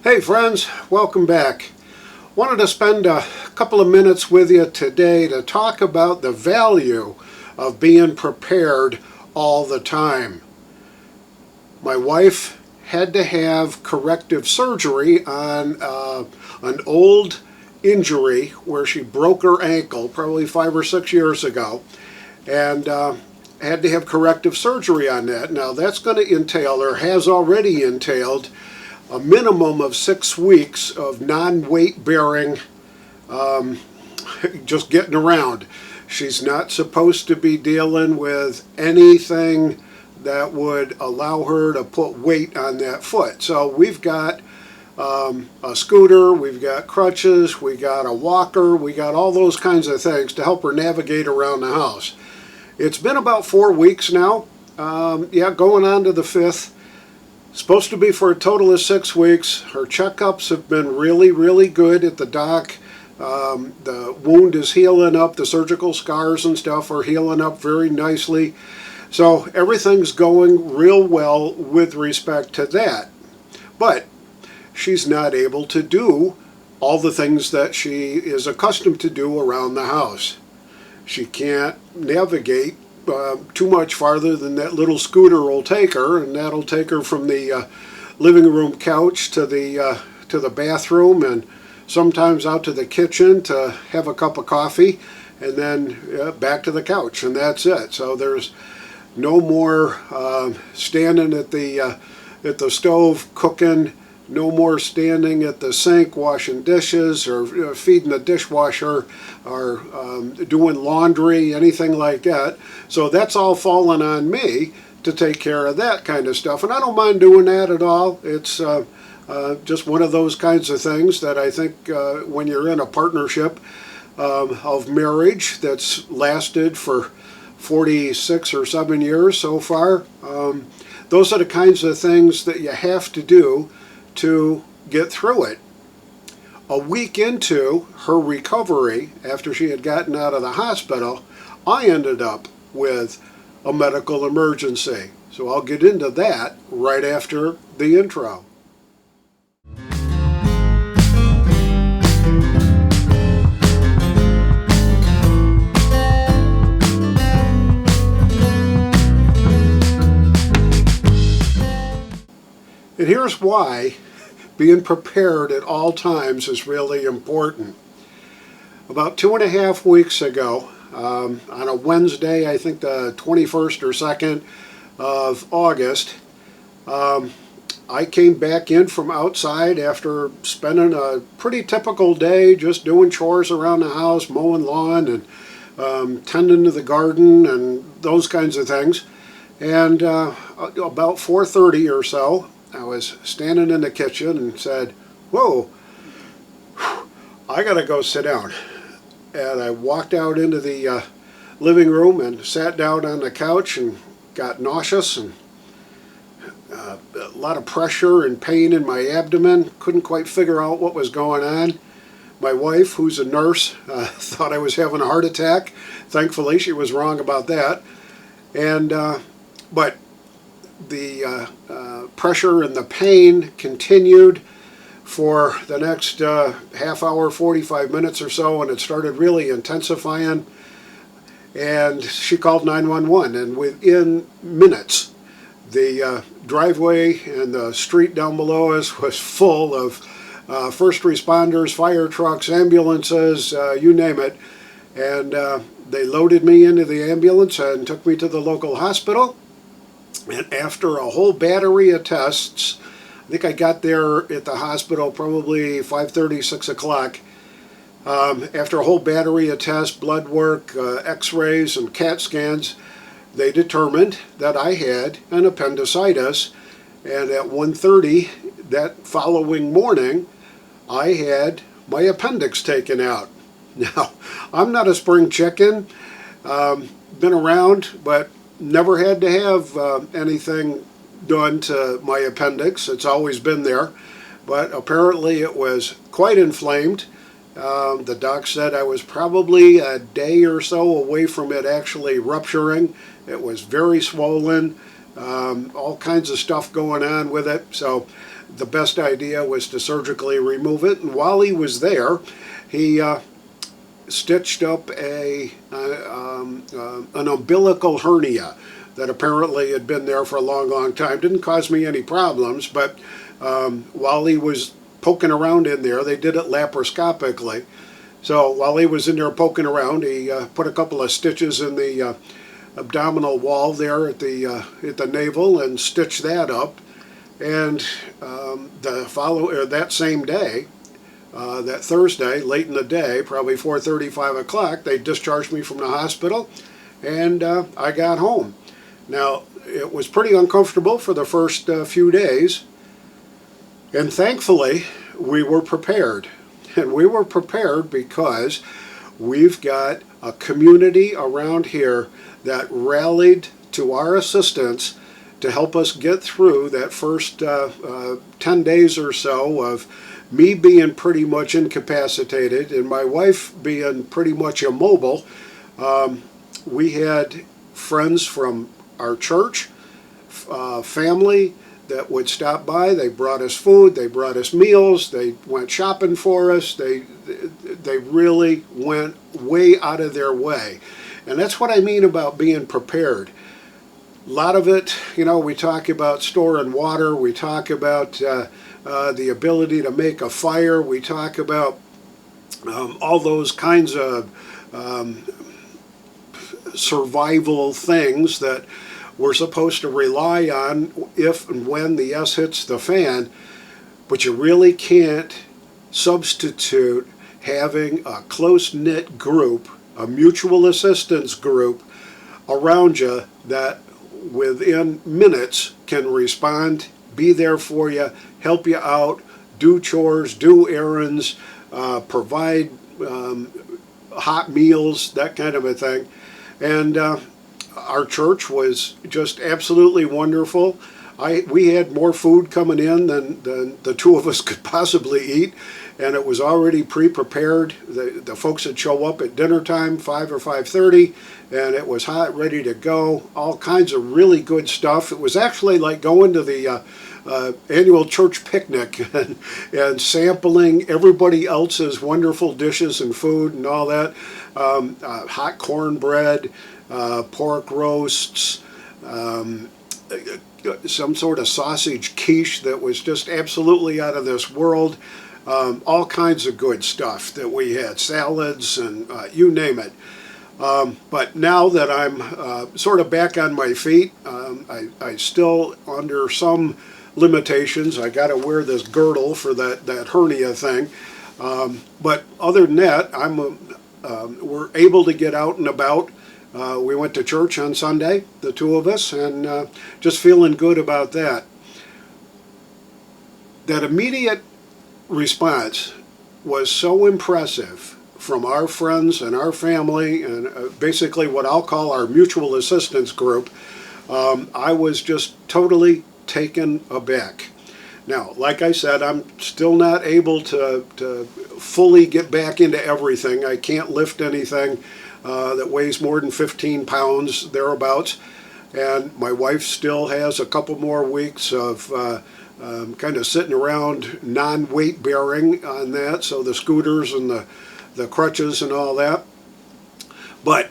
Hey friends, welcome back. Wanted to spend a couple of minutes with you today to talk about the value of being prepared all the time. My wife had to have corrective surgery on an old injury where she broke her ankle probably 5 or 6 years ago, and had to have corrective surgery on that. Now that's going to entail, or has already entailed, a minimum of 6 weeks of non-weight bearing, just getting around. She's not supposed to be dealing with anything that would allow her to put weight on that foot. So we've got a scooter, we've got crutches, we got a walker, we got all those kinds of things to help her navigate around the house. It's been about 4 weeks now, going on to the 5th. Supposed to be for a total of 6 weeks. Her checkups have been really good at the doc. The wound is healing up. The surgical scars and stuff are healing up very nicely. So everything's going real well with respect to that. But she's not able to do all the things that she is accustomed to do around the house. She can't navigate too much farther than that little scooter will take her, and that'll take her from the living room couch to the bathroom, and sometimes out to the kitchen to have a cup of coffee, and then back to the couch, and that's it. So there's no more standing at the stove cooking, no more standing at the sink washing dishes or feeding the dishwasher or doing laundry, anything like that. So that's all fallen on me to take care of that kind of stuff. And I don't mind doing that at all. It's just one of those kinds of things that I think when you're in a partnership of marriage that's lasted for 46 or 7 years so far, those are the kinds of things that you have to do to get through it. A week into her recovery, after she had gotten out of the hospital, I ended up with a medical emergency. So I'll get into that right after the intro. And here's why being prepared at all times is really important. About 2.5 weeks ago, on a Wednesday, I think the 21st or 2nd of August, I came back in from outside after spending a pretty typical day just doing chores around the house, mowing lawn and tending to the garden and those kinds of things. And about 4:30 or so, I was standing in the kitchen and said, whoa, I gotta go sit down. And I walked out into the living room and sat down on the couch and got nauseous and a lot of pressure and pain in my abdomen. Couldn't quite figure out what was going on. My wife, who's a nurse, thought I was having a heart attack. Thankfully, she was wrong about that. And but the pressure and the pain continued for the next half hour, 45 minutes or so, and it started really intensifying. And she called 911, and within minutes, the driveway and the street down below us was full of first responders, fire trucks, ambulances, you name it. And they loaded me into the ambulance and took me to the local hospital. And after a whole battery of tests, I think I got there at the hospital probably 5:30, 6 o'clock. After a whole battery of tests, blood work, x-rays, and CAT scans, they determined that I had an appendicitis. And at 1:30 that following morning, I had my appendix taken out. Now, I'm not a spring chicken, been around, but never had to have anything done to my appendix. It's always been there, but apparently it was quite inflamed. The doc said I was probably a day or so away from it actually rupturing. It was very swollen, all kinds of stuff going on with it. So the best idea was to surgically remove it. And while he was there, he stitched up an umbilical hernia that apparently had been there for a long, long time. Didn't cause me any problems, but while he was poking around in there, they did it laparoscopically. So while he was in there poking around, he put a couple of stitches in the abdominal wall there at the navel and stitched that up. And that same day, that Thursday, late in the day, probably 4:30, 5 o'clock, they discharged me from the hospital, and I got home. Now, it was pretty uncomfortable for the first few days, and thankfully, we were prepared. And we were prepared because we've got a community around here that rallied to our assistance to help us get through that first 10 days or so of me being pretty much incapacitated and my wife being pretty much immobile. We had friends from our church, family that would stop by. They brought us food, they brought us meals, they went shopping for us. They really went way out of their way. And that's what I mean about being prepared. A lot of it, we talk about storing water, we talk about the ability to make a fire, we talk about all those kinds of survival things that we're supposed to rely on if and when the S hits the fan, but you really can't substitute having a close-knit group, a mutual assistance group around you that within minutes can respond, be there for you, help you out, do chores, do errands, provide hot meals, that kind of a thing. And our church was just absolutely wonderful. We had more food coming in than the two of us could possibly eat, and it was already pre-prepared. The folks would show up at dinner time, 5 or 5:30, and it was hot, ready to go. All kinds of really good stuff. It was actually like going to the annual church picnic and sampling everybody else's wonderful dishes and food and all that. Hot cornbread, pork roasts, some sort of sausage quiche that was just absolutely out of this world. All kinds of good stuff that we had, salads and you name it. But now that I'm sort of back on my feet, I still under some limitations. I got to wear this girdle for that hernia thing. But other than that, we're able to get out and about. We went to church on Sunday, the two of us, and just feeling good about that. That immediate response was so impressive from our friends and our family and basically what I'll call our mutual assistance group. I was just totally taken aback. Now, like I said, I'm still not able to fully get back into everything. I can't lift anything that weighs more than 15 pounds, thereabouts. And my wife still has a couple more weeks of kind of sitting around non-weight bearing on that, so the scooters and the crutches and all that. But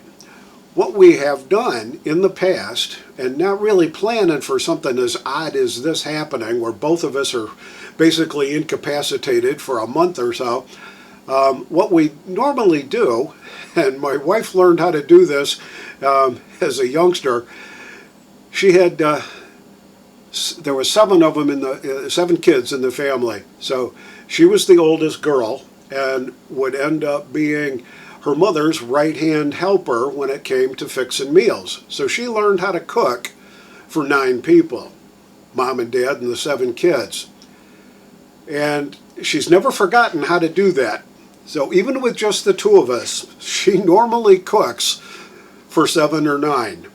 what we have done in the past, and not really planning for something as odd as this happening, where both of us are basically incapacitated for a month or so, what we normally do, and my wife learned how to do this as a youngster. She had, there were 7 of them 7 kids in the family. So she was the oldest girl and would end up being her mother's right-hand helper when it came to fixing meals. So she learned how to cook for 9 people, mom and dad and the 7 kids. And she's never forgotten how to do that. So even with just the 2 of us, she normally cooks for 7 or 9.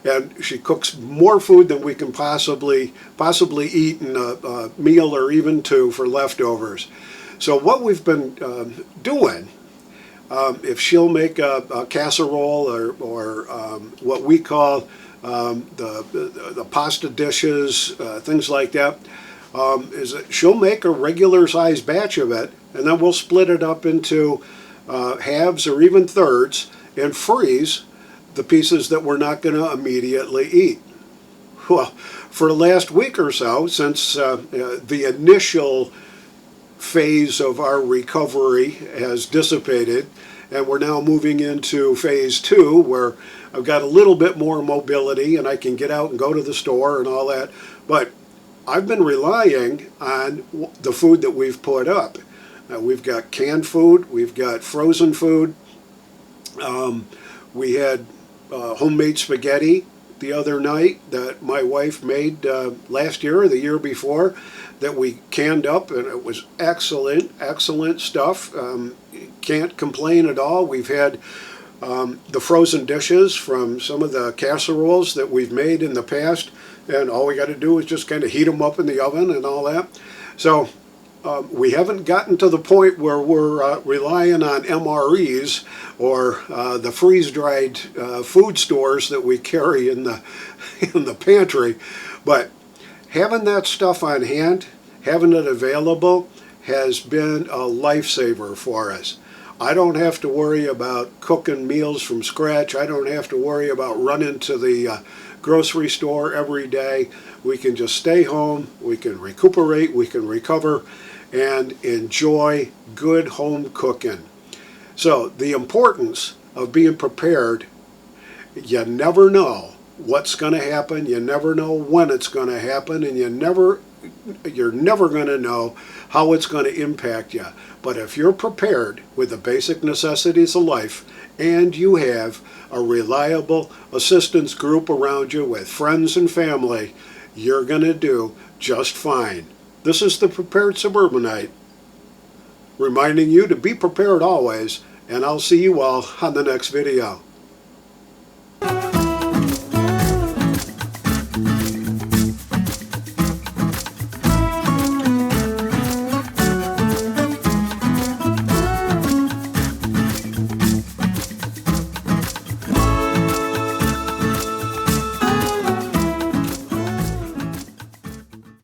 And she cooks more food than we can possibly eat in a meal or even 2 for leftovers. So what we've been doing, if she'll make a casserole or what we call the pasta dishes, things like that, is that she'll make a regular sized batch of it, and then we'll split it up into halves or even thirds and freeze the pieces that we're not going to immediately eat. Well, for the last week or so, since the initial phase of our recovery has dissipated, and we're now moving into phase 2, where I've got a little bit more mobility and I can get out and go to the store and all that. But I've been relying on the food that we've put up. We've got canned food, we've got frozen food. We had homemade spaghetti the other night that my wife made last year or the year before, that we canned up, and it was excellent stuff. Can't complain at all. We've had the frozen dishes from some of the casseroles that we've made in the past, and all we got to do is just kind of heat them up in the oven and all that. So we haven't gotten to the point where we're relying on MREs or the freeze-dried food stores that we carry in the pantry, but having that stuff on hand, having it available, has been a lifesaver for us. I don't have to worry about cooking meals from scratch. I don't have to worry about running to the grocery store every day. We can just stay home, we can recuperate, we can recover, and enjoy good home cooking. So the importance of being prepared: you never know what's going to happen, you never know when it's going to happen, and you're never going to know how it's going to impact you. But if you're prepared with the basic necessities of life, and you have a reliable assistance group around you with friends and family, you're going to do just fine. This is the Prepared Suburbanite, reminding you to be prepared always, and I'll see you all on the next video.